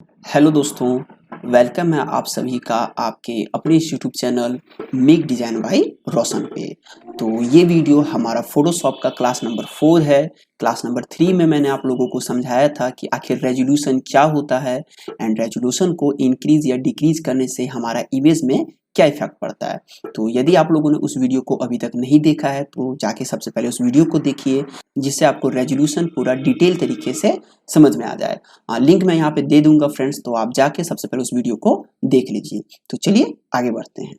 Hello दोस्तों, welcome है आप सभी का आपके अपने इस YouTube channel make design by Roshan पे। तो ये वीडियो हमारा फोटोशॉप का क्लास नंबर 4 है। क्लास नंबर 3 में मैंने आप लोगों को समझाया था कि आखिर रेजोल्यूशन क्या होता है एंड रेजोल्यूशन को इंक्रीज या डिक्रीज करने से हमारा इमेज में क्या इफेक्ट पड़ता है। तो यदि आप लोगों ने उस वीडियो को अभी तक नहीं देखा है तो जाके सबसे पहले उस वीडियो को देखिए, जिससे आपको रेजोल्यूशन पूरा डिटेल तरीके से समझ में आ जाए। लिंक मैं यहाँ पे दे दूंगा फ्रेंड्स, तो आप जाके सबसे पहले उस वीडियो को देख लीजिए। तो चलिए आगे बढ़ते हैं।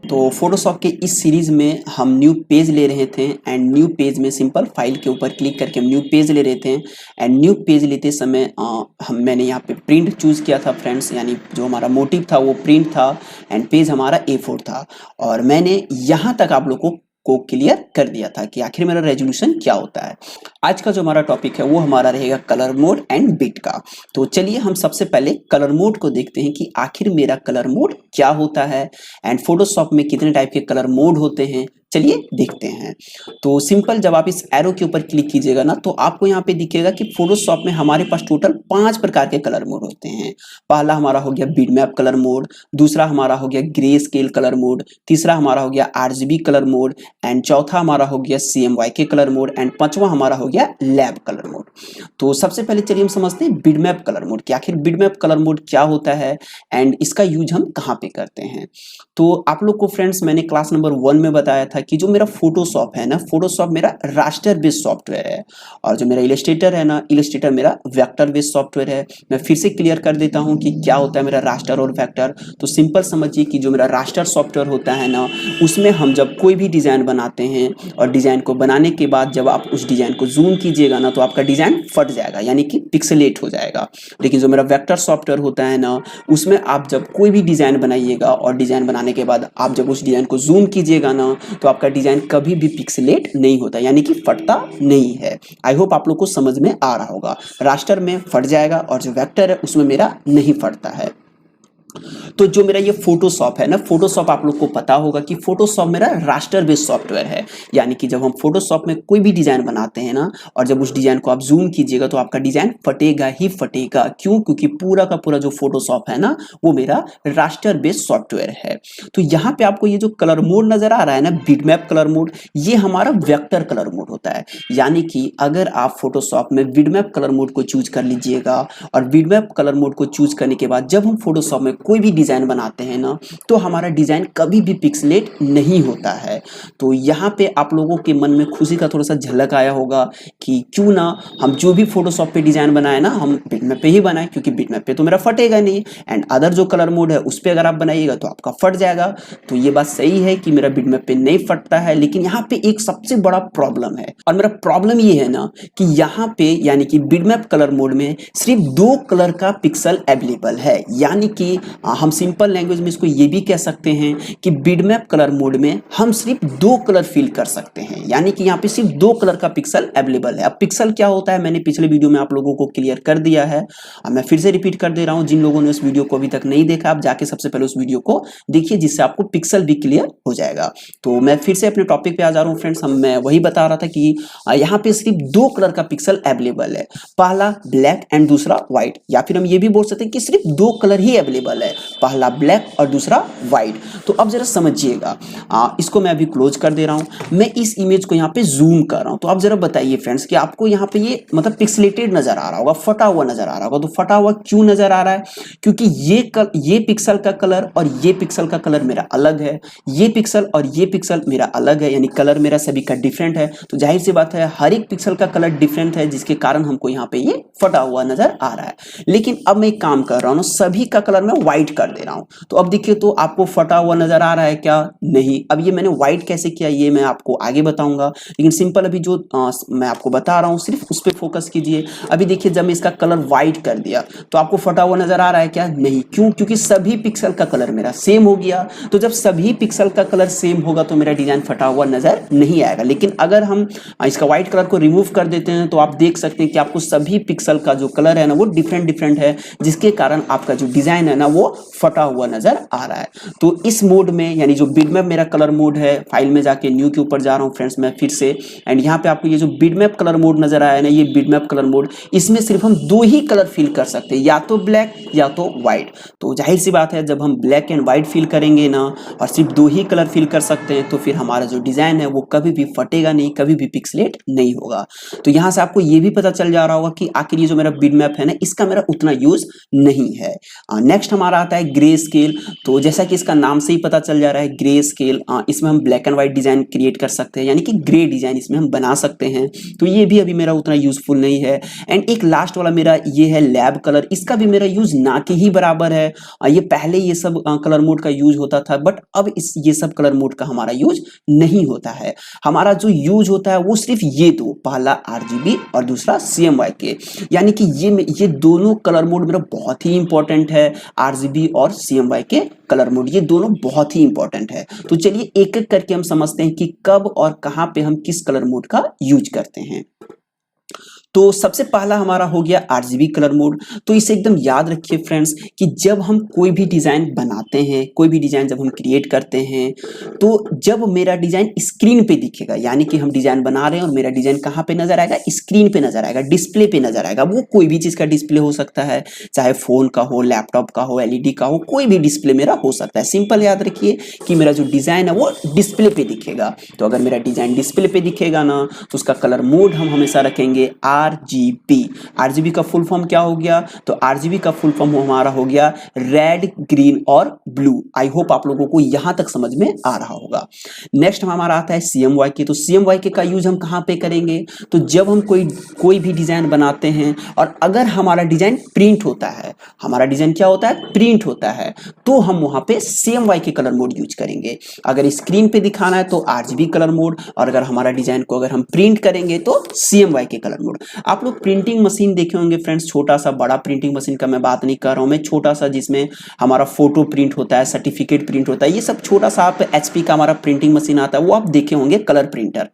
तो फोटोशॉप के इस सीरीज में हम न्यू पेज ले रहे थे एंड न्यू पेज में सिंपल फाइल के ऊपर क्लिक करके हम न्यू पेज ले रहे थे एंड न्यू पेज लेते समय मैंने यहाँ पे प्रिंट चूज किया था फ्रेंड्स, यानी जो हमारा मोटिव था वो प्रिंट था एंड पेज हमारा A4 था। और मैंने यहाँ तक आप लोग को क्लियर कर दिया था कि आखिर मेरा रेजोल्यूशन क्या होता है। आज का जो हमारा टॉपिक है वो हमारा रहेगा कलर मोड एंड बिट का। तो चलिए हम सबसे पहले कलर मोड को देखते हैं कि आखिर मेरा कलर मोड क्या होता है एंड फोटोशॉप में कितने टाइप के कलर मोड होते हैं, चलिए देखते हैं। तो सिंपल जब आप इस एरो के ऊपर क्लिक कीजिएगा ना तो आपको यहाँ पे दिखेगा कि फोटोशॉप में हमारे पास टोटल 5 प्रकार के कलर मोड होते हैं। पहला हमारा हो गया बिटमैप कलर मोड, दूसरा हमारा हो गया ग्रे स्केल कलर मोड, तीसरा हमारा हो गया RGB कलर मोड एंड चौथा हमारा हो गया CMYK कलर मोड एंड पांचवा हमारा हो गया लैब कलर मोड। तो सबसे पहले चलिए हम समझते हैं बिटमैप कलर मोड कि आखिर बिटमैप कलर मोड क्या होता है एंड इसका यूज हम कहाँ पे करते हैं। तो आप लोग को फ्रेंड्स मैंने क्लास नंबर 1 में बताया था कि जो मेरा फोटोशॉप है ना, फोटोशॉप मेरा रास्टर बेस्ड सॉफ्टवेयर है और जो मेरा इलस्ट्रेटर है ना, इलस्ट्रेटर मेरा वेक्टर बेस्ड सॉफ्टवेयर है। मैं फिर से क्लियर कर देता हूँ कि क्या होता है मेरा रास्टर और वेक्टर। तो सिंपल समझिए कि जो मेरा रास्टर सॉफ्टवेयर होता है ना, उसमें हम जब कोई भी डिजाइन बनाते हैं और डिजाइन को बनाने के बाद जब आप उस डिजाइन को जूम कीजिएगा ना तो आपका डिजाइन फट जाएगा, यानी कि पिक्सेलेट हो जाएगा। लेकिन जो मेरा वेक्टर सॉफ्टवेयर होता है ना, उसमें आप जब कोई भी डिजाइन बनाइएगा और डिजाइन बनाने के बाद आप जब उस डिजाइन को जूम कीजिएगा ना तो आपका डिजाइन कभी भी पिक्सेलेट नहीं होता, यानी कि फटता नहीं है। आई होप आप लोग को समझ में आ रहा होगा। रास्टर में फट जाएगा और जो वेक्टर है उसमें मेरा नहीं फटता है। तो जो मेरा ये फोटोशॉप है ना, फोटोशॉप आप लोग को पता होगा कि फोटोशॉप मेरा रास्टर बेस्ड सॉफ्टवेयर है, यानी कि जब हम फोटोशॉप में कोई भी डिजाइन बनाते हैं ना और जब उस डिजाइन को आप जूम कीजिएगा तो आपका डिजाइन फटेगा ही फटेगा। क्यों? क्योंकि पूरा का पूरा जो फोटोशॉप है ना वो मेरा रास्टर बेस्ड सॉफ्टवेयर है। तो यहाँ पे आपको ये जो कलर मोड नजर आ रहा है ना, बिटमैप कलर मोड, ये हमारा वेक्टर कलर मोड होता है। यानी कि अगर आप फोटोशॉप में बिटमैप कलर मोड को चूज कर लीजिएगा और बिटमैप कलर मोड को चूज करने के बाद जब हम फोटोशॉप में कोई भी डिजाइन बनाते हैं ना तो हमारा डिजाइन कभी भी पिक्सेलेट नहीं होता है। तो यहाँ पे आप लोगों के मन में खुशी का थोड़ा सा झलक आया होगा कि क्यों ना हम जो भी फोटोशॉप पे डिजाइन बनाए ना हम बिटमैप पे ही बनाए, क्योंकि बिटमैप पे तो मेरा फटेगा नहीं एंड अदर जो कलर मोड है उस पे अगर आप बनाइएगा तो आपका फट जाएगा। तो ये बात सही है कि मेरा बिटमैप पे नहीं फटता है, लेकिन यहाँ पे एक सबसे बड़ा प्रॉब्लम है और मेरा प्रॉब्लम ये है ना कि यहाँ पे यानी कि बिटमैप कलर मोड में सिर्फ 2 कलर का पिक्सल अवेलेबल है। यानी कि हम सिंपल लैंग्वेज में इसको ये भी कह सकते हैं कि बिटमैप कलर मोड में हम सिर्फ 2 कलर फिल कर सकते हैं, यानी कि यहाँ पे सिर्फ 2 कलर का पिक्सल अवेलेबल है। अब पिक्सल क्या होता है मैंने पिछले वीडियो में आप लोगों को क्लियर कर दिया है, अब मैं फिर से रिपीट कर दे रहा हूँ। जिन लोगों ने उस वीडियो को अभी तक नहीं देखा आप जाके सबसे पहले उस वीडियो को देखिए, जिससे आपको पिक्सल भी क्लियर हो जाएगा। तो मैं फिर से अपने टॉपिक पे आ जा रहा हूँ फ्रेंड्स। मैं वही बता रहा था कि यहाँ पे सिर्फ 2 कलर का पिक्सल अवेलेबल है, पहला ब्लैक एंड दूसरा व्हाइट, या फिर हम ये भी बोल सकते हैं कि सिर्फ 2 कलर ही अवेलेबल है, पहला ब्लैक और दूसरा व्हाइट। तो अब जरा समझिएगा, इसको मैं अभी क्लोज कर दे रहा हूं, मैं इस इमेज को यहाँ पे जूम कर रहा हूं। तो आप जरा बताइए फ्रेंड्स कि आपको यहाँ पे ये मतलब पिक्सेलेटेड नजर आ रहा होगा, फटा हुआ नजर आ रहा होगा। तो फटा हुआ क्यों नजर आ रहा है? क्योंकि ये पिक्सल का कलर और ये पिक्सल का कलर मेरा अलग है, ये पिक्सल और ये पिक्सल मेरा अलग है, यानी कलर मेरा सभी का डिफरेंट है। तो जाहिर सी बात है हर एक पिक्सल का कलर डिफरेंट है, जिसके कारण हमको यहाँ पे ये फटा हुआ नजर आ रहा है। लेकिन अब मैं एक काम कर रहा हूँ, सभी का कलर मैं व्हाइट कर दे रहा हूँ। तो अब देखिए तो आपको फटा हुआ नजर आ रहा है क्या? नहीं। अब ये मैंने व्हाइट कैसे किया ये मैं आपको आगे बताऊंगा, लेकिन सिंपल अभी जो मैं आपको बता रहा हूँ सिर्फ उस पर फोकस कीजिए। अभी देखिए जब मैं इसका कलर व्हाइट कर दिया तो आपको फटा हुआ नजर आ रहा है क्या? नहीं। क्यों? क्योंकि सभी पिक्सल का कलर मेरा सेम हो गया। तो जब सभी पिक्सल का कलर सेम होगा तो मेरा डिजाइन फटा हुआ नजर नहीं आएगा। लेकिन अगर हम इसका व्हाइट कलर को रिमूव कर देते हैं तो आप देख सकते हैं कि आपको सभी पिक्सल का जो कलर है ना वो डिफरेंट है, जिसके कारण आपका जो डिजाइन है ना वो वो फटा हुआ नजर आ रहा है। तो इस मोड में यानी जो बिटमैप मेरा कलर मोड है, फाइल में जाके न्यू के ऊपर जा रहा हूँ फ्रेंड्स मैं फिर से, एंड यहाँ पे आपको ये जो बिटमैप कलर मोड नजर आया ना, ये बिटमैप कलर मोड, इसमें सिर्फ हम दो ही कलर फिल कर सकते हैं, या तो ब्लैक या तो व्हाइट। तो जाहिर सी बात है जब हम ब्लैक एंड व्हाइट फिल करेंगे ना और सिर्फ दो ही कलर फिल कर सकते हैं, तो फिर हमारा जो डिजाइन है वो कभी भी फटेगा नहीं, कभी भी पिक्सलेट नहीं होगा। तो यहाँ से आपको ये भी पता चल जा रहा होगा कि आखिर ये जो मेरा बिटमैप है ना, इसका मेरा उतना यूज नहीं है। नेक्स्ट हमारा आता है ग्रे स्केल। तो जैसा कि इसका नाम से ही पता चल जा रहा है, ग्रे स्केल, इसमें हम black and white design create कर सकते हैं, यानी कि ग्रे डिजाइन इसमें हम बना सकते हैं। तो ये भी अभी मेरा उतना यूजफुल नहीं है। एंड एक लास्ट वाला मेरा ये है लैब कलर, इसका भी मेरा यूज ना के ही बराबर है। ये पहले ये सब कलर मोड का यूज होता था, बट अब इस ये सब कलर मोड का हमारा यूज नहीं होता है। हमारा जो यूज होता है वो सिर्फ ये दो, पहला RGB और दूसरा CMYK, यानी कि ये दोनों कलर मोड मेरा बहुत ही इंपॉर्टेंट है। RGB और CMYK कलर मोड, ये दोनों बहुत ही इंपॉर्टेंट है। तो चलिए एक एक करके हम समझते हैं कि कब और कहां पे हम किस कलर मोड का यूज करते हैं। तो सबसे पहला हमारा हो गया RGB कलर मोड। तो इसे एकदम याद रखिए फ्रेंड्स कि जब हम कोई भी डिजाइन बनाते हैं, कोई भी डिजाइन जब हम क्रिएट करते हैं, तो जब मेरा डिजाइन स्क्रीन पे दिखेगा, यानी कि हम डिजाइन बना रहे हैं और मेरा डिजाइन कहाँ पे नजर आएगा, स्क्रीन पे नजर आएगा, डिस्प्ले पे नजर आएगा। वो कोई भी चीज का डिस्प्ले हो सकता है, चाहे फोन का हो, लैपटॉप का हो, LED का हो, कोई भी डिस्प्ले मेरा हो सकता है। सिंपल याद रखिए कि मेरा जो डिजाइन है वो डिस्प्ले पे दिखेगा। तो अगर मेरा डिजाइन डिस्प्ले पे दिखेगा ना, तो उसका कलर मोड हम हमेशा रखेंगे RGB। RGB का फुल फॉर्म क्या हो गया? तो RGB का फुल फॉर्म हमारा हो गया रेड, ग्रीन और ब्लू। आई होप आप लोगों को यहां तक समझ में आ रहा होगा। नेक्स्ट हमारा आता है CMYK। तो CMYK का यूज हम कहां पे करेंगे? तो जब हम कोई भी डिजाइन बनाते हैं और अगर हमारा डिजाइन प्रिंट होता है, हमारा डिजाइन क्या होता है? प्रिंट होता है, तो हम वहां पे CMYK कलर मोड यूज करेंगे। अगर स्क्रीन पे दिखाना है तो RGB कलर मोड, और अगर हमारा डिजाइन को अगर हम प्रिंट करेंगे तो CMYK कलर मोड। आप लोग प्रिंटिंग मशीन देखे होंगे फ्रेंड्स, छोटा सा, बड़ा प्रिंटिंग मशीन का मैं बात नहीं कर रहा हूं, मैं छोटा सा जिसमें हमारा फोटो प्रिंट होता है, सर्टिफिकेट प्रिंट होता है, ये सब छोटा सा आप HP का हमारा प्रिंटिंग मशीन आता है, वो आप देखे होंगे कलर प्रिंटर।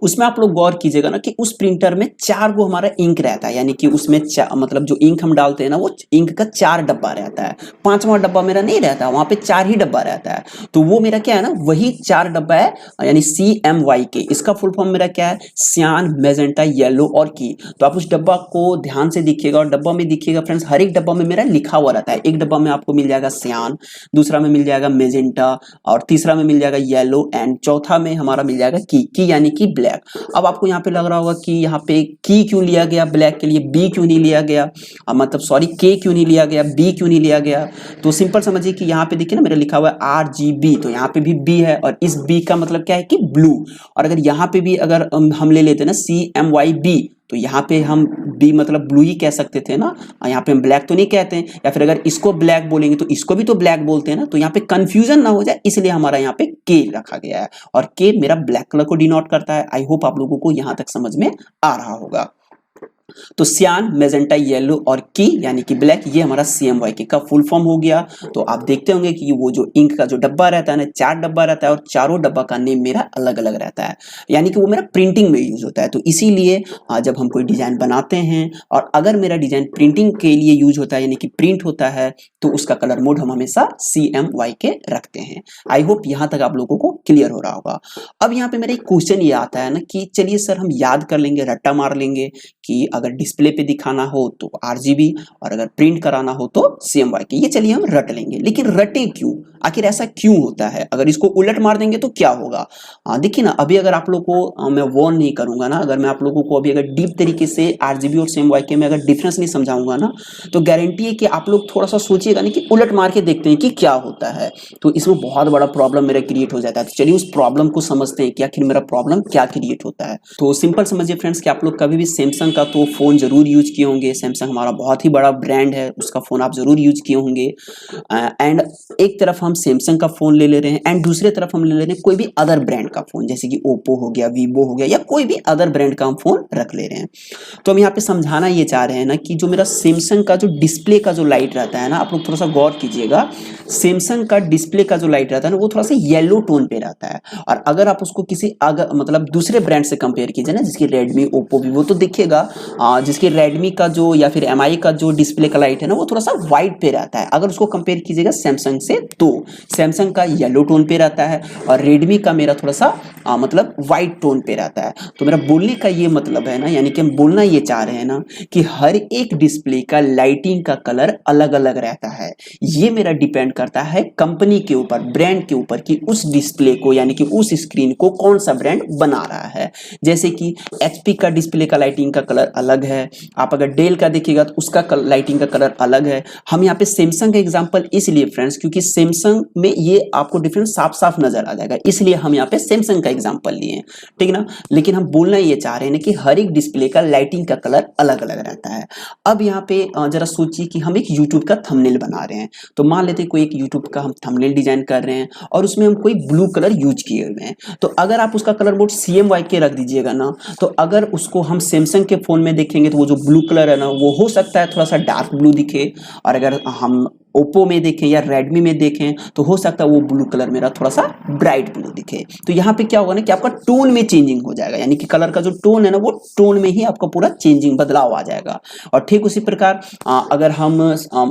उसमें आप लोग गौर कीजिएगा ना कि उस प्रिंटर में 4 गो हमारा इंक रहता है, यानी कि उसमें मतलब जो इंक हम डालते हैं ना, वो इंक का 4 डब्बा रहता है, 5वां डब्बा मेरा नहीं रहता, वहां पे 4 ही डब्बा रहता है। तो वो मेरा क्या है ना, वही 4 डब्बा है, यानी CMYK। इसका फुल फॉर्म मेरा क्या है? सियान, मैजेंटा, येलो और की। तो आप उस डब्बा को ध्यान से देखिएगा, और डब्बा में देखिएगा फ्रेंड्स, हर एक डब्बा में मेरा लिखा हुआ रहता है। एक डब्बा में आपको मिल जाएगा सियान, दूसरा में मिल जाएगा मैजेंटा, और तीसरा में मिल जाएगा येलो, एंड चौथा में हमारा मिल जाएगा की यानी कि ब्लैक। अब आपको यहाँ पे लग रहा होगा कि यहाँ पे की क्यों लिया गया ब्लैक के लिए, बी क्यों नहीं लिया गया, मतलब सॉरी के क्यों नहीं लिया गया, बी क्यों नहीं लिया गया? तो सिंपल समझिए कि यहाँ पे देखिए ना, मेरा लिखा हुआ है RGB, तो यहाँ पे भी बी है, और इस बी का मतलब क्या है कि ब्लू। और अगर यहाँ पे भी अगर हम ले लेते ना CMYB, तो यहाँ पे हम बी मतलब ब्लू ही कह सकते थे ना, यहाँ पे हम ब्लैक तो नहीं कहते हैं। या फिर अगर इसको ब्लैक बोलेंगे तो इसको भी तो ब्लैक बोलते हैं ना, तो यहाँ पे कंफ्यूजन ना हो जाए, इसलिए हमारा यहाँ पे के रखा गया है, और के मेरा ब्लैक कलर को डिनोट करता है। आई होप आप लोगों को यहाँ तक समझ में आ रहा होगा। तो सियान, मैजेंटा, येलो और की यानी कि ब्लैक, ये हमारा CMYK का फुल फॉर्म हो गया। तो आप देखते होंगे कि वो जो इंक का जो डब्बा रहता है ना, 4 डब्बा रहता है, और चारों डब्बा का नेम मेरा अलग अलग रहता है, यानी कि वो मेरा प्रिंटिंग में यूज होता है। तो इसीलिए जब हम कोई डिजाइन बनाते हैं और अगर मेरा डिजाइन प्रिंटिंग के लिए यूज होता है, यानी कि प्रिंट होता है, तो उसका कलर मोड हम हमेशा CMYK रखते हैं। आई होप यहाँ तक आप लोगों को क्लियर हो रहा होगा। अब यहाँ पे मेरा एक क्वेश्चन ये आता है ना कि चलिए सर हम याद कर लेंगे, रट्टा मार लेंगे कि अगर डिस्प्ले पे दिखाना हो तो RGB, और अगर प्रिंट कराना हो तो CMYK। ये चलिए हम रट लेंगे, लेकिन रटे क्यों? आखिर ऐसा क्यों होता है? अगर इसको उलट मार देंगे तो क्या होगा? देखिए ना, अभी अगर आप लोग को मैं वार्न नहीं करूंगा ना, अगर मैं आप लोगों को अभी अगर डीप तरीके से RGB और CMYK में अगर डिफरेंस नहीं समझाऊंगा ना, तो गारंटी है कि आप लोग थोड़ा सा सोचिएगा ना कि उलट मार के देखते हैं कि क्या होता है, तो इसमें बहुत बड़ा प्रॉब्लम मेरा क्रिएट हो जाता है। तो चलिए उस प्रॉब्लम को समझते हैं कि आखिर मेरा प्रॉब्लम क्या क्रिएट होता है। तो सिंपल समझिए फ्रेंड्स कि आप लोग कभी भी सैमसंग का तो फोन जरूर यूज किए होंगे। सैमसंग हमारा बहुत ही बड़ा ब्रांड है, उसका फोन आप जरूर यूज किए होंगे। एंड एक तरफ हम सैमसंग का फोन ले रहे हैं, एंड दूसरे तरफ हम ले रहे हैं कोई भी अदर ब्रांड का फोन, जैसे कि ओप्पो हो गया, वीवो हो गया, या कोई भी अदर ब्रांड का हम फोन रख ले रहे हैं। तो हम यहाँ पे समझाना ये चाह रहे हैं ना कि जो मेरा सैमसंग का जो डिस्प्ले का जो लाइट रहता है ना, आप लोग थोड़ा सा गौर कीजिएगा, सैमसंग का डिस्प्ले का जो लाइट रहता है ना, वो थोड़ा सा येलो टोन पे रहता है। और अगर आप उसको किसी मतलब दूसरे ब्रांड से कंपेयर कीजिए ना, जैसे रेडमी, ओप्पो, वीवो, तो देखिएगा जिसके रेडमी का जो या फिर एमआई का जो डिस्प्ले का लाइट है ना वो थोड़ा सा व्हाइट पे रहता है। अगर उसको कंपेयर कीजिएगा सैमसंग से तो सैमसंग का येलो टोन पे रहता है और रेडमी का मेरा थोड़ा सा मतलब व्हाइट टोन पे रहता है। तो मेरा बोलने का ये मतलब है ना, यानी कि हम बोलना ये चाह रहे हैं ना कि हर एक डिस्प्ले का लाइटिंग का कलर अलग अलग रहता है। ये मेरा डिपेंड करता है कंपनी के ऊपर, ब्रांड के ऊपर कि उस डिस्प्ले को यानी कि उस स्क्रीन को कौन सा ब्रांड बना रहा है। जैसे कि एचपी का डिस्प्ले का लाइटिंग का कलर अलग है, आप अगर डेल का देखिएगा तो उसका लाइटिंग का कलर अलग है। हम यहाँ पे सैमसंग का एग्जांपल इसलिए फ्रेंड्स क्योंकि सैमसंग में ये आपको डिफरेंस साफ साफ नजर आ जाएगा, इसलिए हम यहाँ पे सैमसंग का एग्जांपल लिए हैं, ठीक ना। लेकिन हम बोलना ये चाह रहे हैं कि हर एक डिस्प्ले का लाइटिंग का कलर अलग अलग रहता है। अब यहाँ पे जरा सोचिए कि हम एक यूट्यूब का थंबनेल बना रहे हैं, तो मान लेते हैं कोई एक यूट्यूब का हम थंबनेल डिजाइन कर रहे हैं और उसमें हम कोई ब्लू कलर यूज किए हुए हैं। तो अगर आप उसका कलर मोड CMYK के रख दीजिएगा ना, तो अगर उसको हम सैमसंग के फोन में देखेंगे तो वो जो ब्लू कलर है ना वो हो सकता है थोड़ा सा डार्क ब्लू दिखे, और अगर हम ओप्पो में देखें या रेडमी में देखें तो हो सकता है वो ब्लू कलर मेरा थोड़ा सा ब्राइट ब्लू दिखे। तो यहाँ पे क्या होगा ना कि आपका टोन में चेंजिंग हो जाएगा, यानी कि कलर का जो टोन है ना वो टोन में ही आपका पूरा चेंजिंग बदलाव आ जाएगा। और ठीक उसी प्रकार अगर हम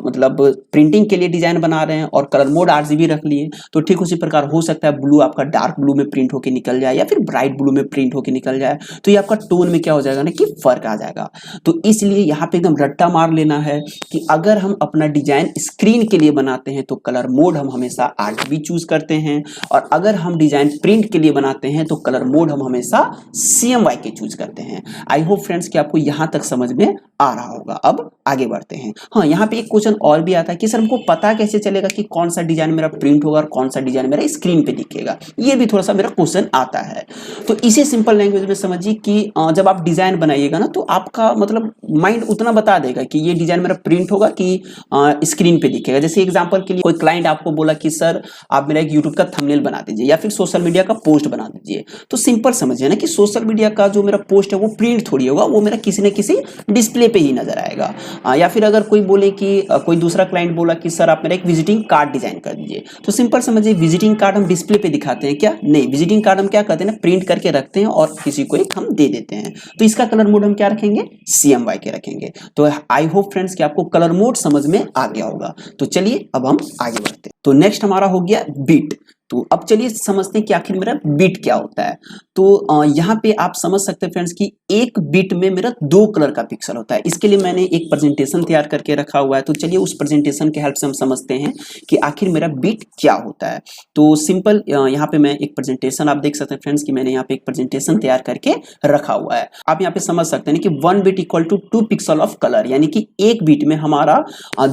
मतलब प्रिंटिंग के लिए डिजाइन बना रहे हैं और कलर मोड RGB रख लिए तो ठीक उसी प्रकार हो सकता है ब्लू आपका डार्क ब्लू में प्रिंट होकर निकल जाए या फिर ब्राइट ब्लू में प्रिंट होकर निकल जाए, तो ये आपका टोन में क्या हो जाएगा ना कि फर्क आ जाएगा। तो इसलिए यहाँ पे एकदम रट्टा मार लेना है कि अगर हम अपना डिजाइन स्क्रीन के लिए बनाते हैं तो कलर मोड हम हमेशा RGB चूज करते हैं, और अगर हम डिजाइन प्रिंट के लिए बनाते हैं तो कलर मोड हम हमेशा CMYK चूज करते हैं। आई होप फ्रेंड्स कि आपको यहां तक समझ में आ रहा होगा। अब आगे बढ़ते हैं। हाँ, यहाँ पे एक क्वेश्चन और भी आता है कि सर हमको पता कैसे चलेगा कि कौन सा डिजाइन मेरा प्रिंट होगा और कौन सा डिजाइन मेरा स्क्रीन पे दिखेगा। ये भी थोड़ा सा मेरा क्वेश्चन आता है। तो इसे सिंपल लैंग्वेज में समझिए कि जब आप डिजाइन बनाइएगा ना तो आपका मतलब माइंड उतना बता देगा कि ये डिजाइन मेरा प्रिंट होगा कि स्क्रीन पे दिखेगा। जैसे एग्जांपल के लिए कोई क्लाइंट आपको बोला कि सर आप मेरा एक यूट्यूब का थंबनेल बना दीजिए या फिर सोशल मीडिया का पोस्ट बना दीजिए, तो सिंपल समझिए ना कि सोशल मीडिया का जो मेरा पोस्ट है वो प्रिंट थोड़ी होगा, वो मेरा किसी न किसी डिस्प्ले पे ही नजर आएगा। या फिर अगर कोई बोले कि कोई दूसरा क्लाइंट बोला कि सर आप मेरा एक विजिटिंग कार्ड डिजाइन कर दीजिए, तो सिंपल समझिए विजिटिंग कार्ड हम डिस्प्ले पे दिखाते हैं क्या? नहीं, विजिटिंग कार्ड हम क्या करते हैं ना, प्रिंट करके रखते हैं और किसी को एक हम दे देते हैं। तो इसका कलर मोड हम क्या रखेंगे? CMYK रखेंगे। तो आई होप फ्रेंड्स कि आपको कलर मोड समझ में आ गया होगा। तो चलिए अब हम आगे बढ़ते हैं। तो नेक्स्ट हमारा हो गया बीट। तो अब चलिए समझते हैं कि आखिर मेरा बीट क्या होता है। तो यहाँ पे आप समझ सकते हैं फ्रेंड्स कि एक बीट में मेरा 2 कलर का पिक्सल होता है। इसके लिए मैंने एक प्रेजेंटेशन तैयार करके रखा हुआ है, तो चलिए उस प्रेजेंटेशन के हेल्प से हम समझते हैं कि आखिर मेरा बीट क्या होता है। तो सिंपल यहाँ पे मैं एक प्रेजेंटेशन आप देख सकते हैं फ्रेंड्स कि मैंने यहाँ पे एक प्रेजेंटेशन तैयार करके रखा हुआ है। आप यहाँ पे समझ सकते हैं कि 1 bit equal to 2 pixel of colour, यानी कि एक बीट में हमारा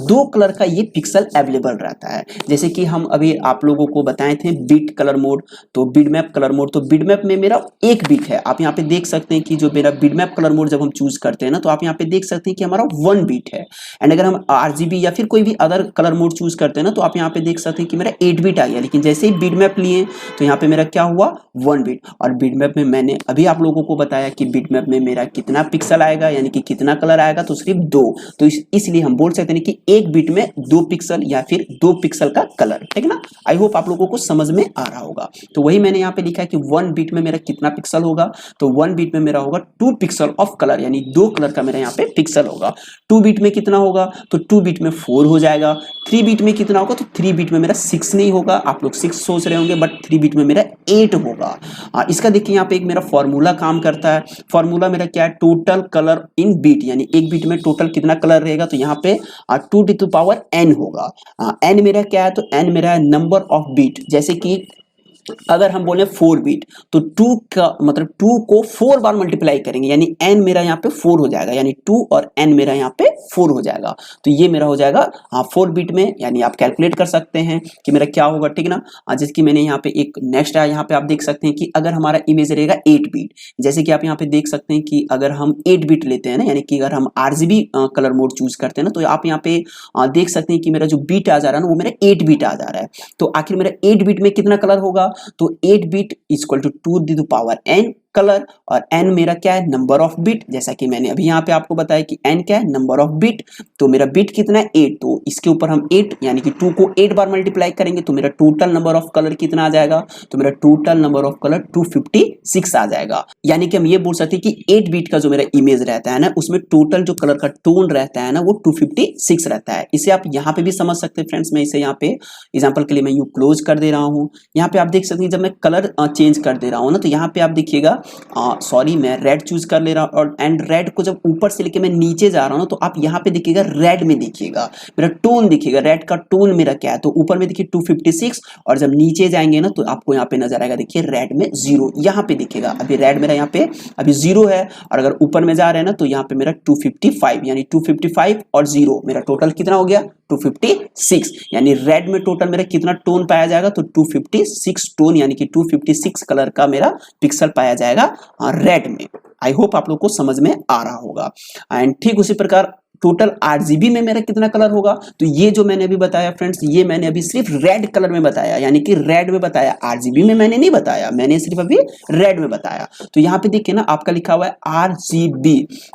2 कलर का ये पिक्सल अवेलेबल रहता है। जैसे कि हम अभी आप लोगों को बताए थे बीट कलर मोड, तो बिटमैप कलर मोड। तो बिटमैप में मेरा एक बीट है। आप यहाँ पे देख सकते हैं कि जो मेरा बिटमैप कलर मोड जब हम चूज करते हैं ना तो आप यहाँ पे देख सकते हैं कि हमारा 1 बीट है। एंड अगर हम RGB या फिर कोई भी अदर कलर मोड चूज करते हैं ना तो आप यहाँ पे देख सकते हैं कि मेरा 8 बीट आ गया। लेकिन जैसे ही बिटमैप लिए तो यहाँ पे मेरा क्या हुआ? 1 बीट। और बिटमैप में मैंने अभी आप लोगों को बताया कि बिटमैप में मेरा कितना पिक्सल आएगा, यानी कि कितना कलर आएगा, तो सिर्फ 2। तो इसलिए हम बोल सकते हैं कि एक बीट में 2 पिक्सल या फिर 2 पिक्सल का कलर, ठीक ना। आई होप आप लोगों को समझ में आ रहा होगा। तो वही मैंने यहाँ पे लिखा है कि 1 बीट में मेरा कितना पिक्सल होगा, तो 1 बीट में मेरा होगा 2 पिक्सल ऑफ कलर, यानी 2 कलर का मेरा यहाँ पे पिक्सल होगा। 2 बीट में कितना होगा, तो 2 बीट में 4 हो जाएगा। 3 बीट में कितना होगा, तो 3 बीट में मेरा 6 नहीं होगा, आप लोग 6 सोच रहे होंगे, बट 3 बीट में मेरा 8 होगा। इसका देखिए यहाँ पे एक मेरा फॉर्मूला काम करता है। फॉर्मूला मेरा क्या है? टोटल कलर इन बीट, यानी एक बीट में टोटल कितना कलर रहेगा, तो यहाँ पे 2 टू द पावर n होगा। n मेरा क्या है, तो n मेरा है नंबर ऑफ बीट। जैसे कि अगर हम बोले 4 बीट तो 2 का मतलब 2 को 4 बार मल्टीप्लाई करेंगे, यानी n मेरा यहाँ पे 4 हो जाएगा, यानी 2 और n मेरा यहाँ पे 4 हो जाएगा। तो ये मेरा हो जाएगा 4 बीट में, यानी आप कैलकुलेट कर सकते हैं कि मेरा क्या होगा, ठीक ना। जैसे कि मैंने यहाँ पे एक नेक्स्ट है, यहाँ पे आप देख सकते हैं कि अगर हमारा इमेज रहेगा 8 बीट, जैसे कि आप यहाँ पे देख सकते हैं कि अगर हम 8 बीट लेते हैं ना, यानी कि अगर हम RGB कलर मोड चूज करते हैं ना, तो आप यहाँ पे देख सकते हैं कि मेरा जो बीट आ जा रहा है ना वो मेरा 8 बीट आ जा रहा है। तो आखिर मेरा 8 बीट में कितना कलर होगा, तो 8 bit equal to 2 to the power n colour और n मेरा क्या है, नंबर ऑफ बिट। जैसा कि मैंने अभी यहाँ पे आपको बताया कि n क्या है, नंबर ऑफ बिट। तो मेरा बिट कितना है, 8, तो इसके ऊपर हम 8 यानी कि 2 को 8 बार मल्टीप्लाई करेंगे तो मेरा टोटल नंबर ऑफ कलर कितना आ जाएगा, तो मेरा टोटल नंबर ऑफ कलर 256 आ जाएगा। यानी कि हम ये बोल सकते हैं कि 8 बिट का जो मेरा इमेज रहता है ना, उसमें टोटल जो कलर का टोन रहता है ना वो 256 रहता है। इसे आप यहाँ पे भी समझ सकते हैं फ्रेंड्स। मैं इसे यहाँ पे एग्जांपल के लिए मैं यूं क्लोज कर दे रहा हूँ। यहाँ पे आप देख सकते हैं जब मैं कलर चेंज कर दे रहा हूँ ना, तो यहाँ पे आप देखिएगा, सॉरी मैं रेड चूज कर ले रहा हूँ और एंड रेड को जब ऊपर से लेके मैं नीचे जा रहा हूँ ना, तो आप यहाँ पे देखिएगा रेड में देखिएगा मेरा टोन देखिएगा, रेड का टोन मेरा क्या है, तो ऊपर में देखिए 256 और जब नीचे जाएंगे ना तो आपको यहाँ पे नजर आएगा, देखिए रेड में 0 यहाँ पे दिखेगा। अभी रेड मेरा यहाँ पे अभी 0 है और अगर ऊपर में जा रहे हैं ना तो यहाँ पे मेरा 255 यानी 255 और 0 मेरा टोटल कितना हो गया, 256। यानी रेड में टोटल मेरा कितना टोन पाया जाएगा, तो 256 टोन यानी कि 256 कलर का मेरा पिक्सल पाया जाएगा रेड में। आई होप आप लोग को समझ में आ रहा होगा। एंड ठीक उसी प्रकार टोटल RGB में मेरा कितना कलर होगा, तो ये जो मैंने अभी बताया फ्रेंड्स, ये मैंने अभी सिर्फ रेड कलर में बताया, यानी कि रेड में बताया, RGB में मैंने नहीं बताया, मैंने सिर्फ अभी रेड में बताया। तो यहाँ पे देखिए ना आपका लिखा हुआ है RGB।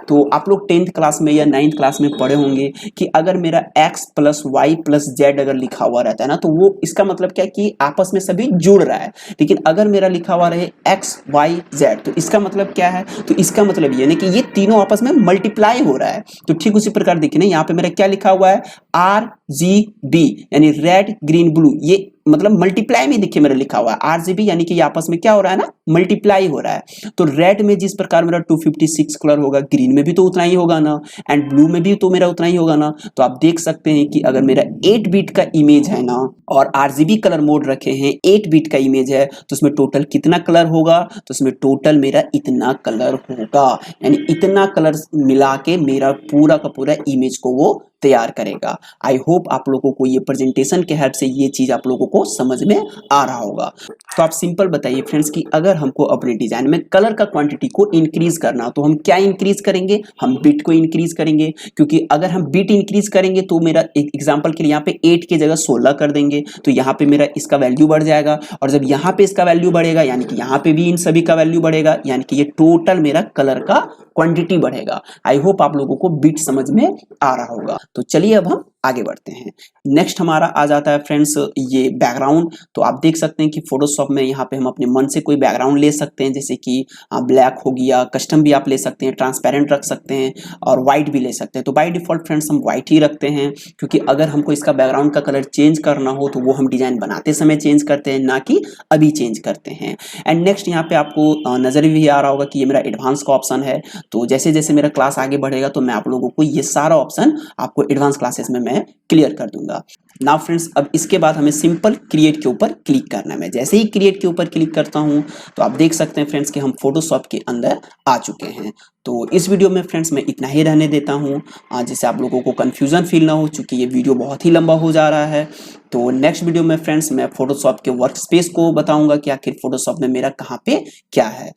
तो आप लोग 10th क्लास में या 9th क्लास में पढ़े होंगे कि अगर मेरा X + Y + Z अगर लिखा हुआ रहता है ना, तो वो इसका मतलब क्या है कि आपस में सभी जुड़ रहा है। लेकिन अगर मेरा लिखा हुआ रहे X Y Z, तो इसका मतलब क्या है, तो इसका मतलब ये नहीं कि ये तीनों आपस में मल्टीप्लाई हो रहा है। तो ठीक उसी प्रकार देखिए ना यहाँ पे मेरा क्या लिखा हुआ है, RGB यानी रेड ग्रीन ब्लू, ये मतलब मल्टीप्लाई में देखिए मेरा लिखा हुआ है RGB, यानी कि आपस में क्या हो रहा है ना, मल्टीप्लाई हो रहा है। तो रेड में जिस प्रकार मेरा 256 कलर होगा, ग्रीन में भी तो उतना ही होगा ना, एंड ब्लू में भी तो मेरा उतना ही होगा ना। तो आप देख सकते हैं कि अगर मेरा 8 बिट का इमेज है ना और RGB कलर मोड रखे हैं, 8 बिट का इमेज है, तो उसमें टोटल कितना कलर होगा, तो उसमें टोटल मेरा इतना कलर होगा, यानी इतना कलर मिला के मेरा पूरा का पूरा इमेज को वो तैयार करेगा। आई होप आप लोगों को ये प्रेजेंटेशन के हेल्प से ये चीज आप लोगों को समझ में आ रहा होगा। तो आप सिंपल बताइए फ्रेंड्स कि अगर हमको अपने डिजाइन में कलर का क्वांटिटी को इंक्रीज करना, तो हम क्या इंक्रीज करेंगे, हम बिट को इंक्रीज करेंगे। क्योंकि अगर हम बिट इंक्रीज करेंगे तो मेरा एक एग्जांपल के लिए यहाँ पे 8 की जगह 16 कर देंगे, तो यहाँ पे मेरा इसका वैल्यू बढ़ जाएगा। और जब यहाँ पे इसका वैल्यू बढ़ेगा यानी कि यहाँ पे भी इन सभी का वैल्यू बढ़ेगा, यानी कि ये टोटल मेरा कलर का क्वांटिटी बढ़ेगा। आई होप आप लोगों को बिट समझ में आ रहा होगा। तो चलिए अब हम आगे बढ़ते हैं। नेक्स्ट हमारा आ जाता है फ्रेंड्स ये बैकग्राउंड। तो आप देख सकते हैं कि फोटोशॉप में यहाँ पे हम अपने मन से कोई बैकग्राउंड ले सकते हैं, जैसे कि ब्लैक हो गया, कस्टम भी आप ले सकते हैं, ट्रांसपेरेंट रख सकते हैं और व्हाइट भी ले सकते हैं। तो बाय डिफॉल्ट फ्रेंड्स हम व्हाइट ही रखते हैं, क्योंकि अगर हमको इसका बैकग्राउंड का कलर चेंज करना हो तो वो हम डिजाइन बनाते समय चेंज करते हैं, ना कि अभी चेंज करते हैं। एंड नेक्स्ट यहाँ पे आपको नजर भी आ रहा होगा कि ये मेरा एडवांस का ऑप्शन है। तो जैसे जैसे मेरा क्लास आगे बढ़ेगा तो मैं आप लोगों को ये सारा ऑप्शन आपको एडवांस क्लासेस में मैं क्लियर कर दूंगा। नाउ फ्रेंड्स अब इसके बाद हमें सिंपल क्रिएट के ऊपर क्लिक करना है। मैं जैसे ही क्रिएट के ऊपर क्लिक करता हूं तो आप देख सकते हैं फ्रेंड्स कि हम फोटोशॉप के अंदर आ चुके हैं। तो इस वीडियो में फ्रेंड्स मैं इतना ही रहने देता हूं, जिससे आप लोगों को कंफ्यूजन फील ना हो, चूंकि ये वीडियो बहुत ही लंबा हो जा रहा है। तो नेक्स्ट वीडियो में फ्रेंड्स मैं फोटोशॉप के वर्क स्पेस को बताऊंगा कि आखिर फोटोशॉप में मेरा कहाँ पे क्या है।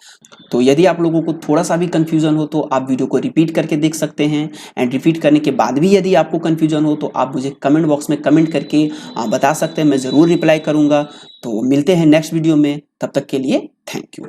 तो यदि आप लोगों को थोड़ा सा भी कंफ्यूजन हो तो आप वीडियो को रिपीट करके देख सकते हैं। एंड रिपीट करने के बाद भी यदि आपको कंफ्यूजन हो तो आप मुझे कमेंट बॉक्स में कमेंट करके बता सकते हैं, मैं ज़रूर रिप्लाई करूंगा। तो मिलते हैं नेक्स्ट वीडियो में, तब तक के लिए थैंक यू।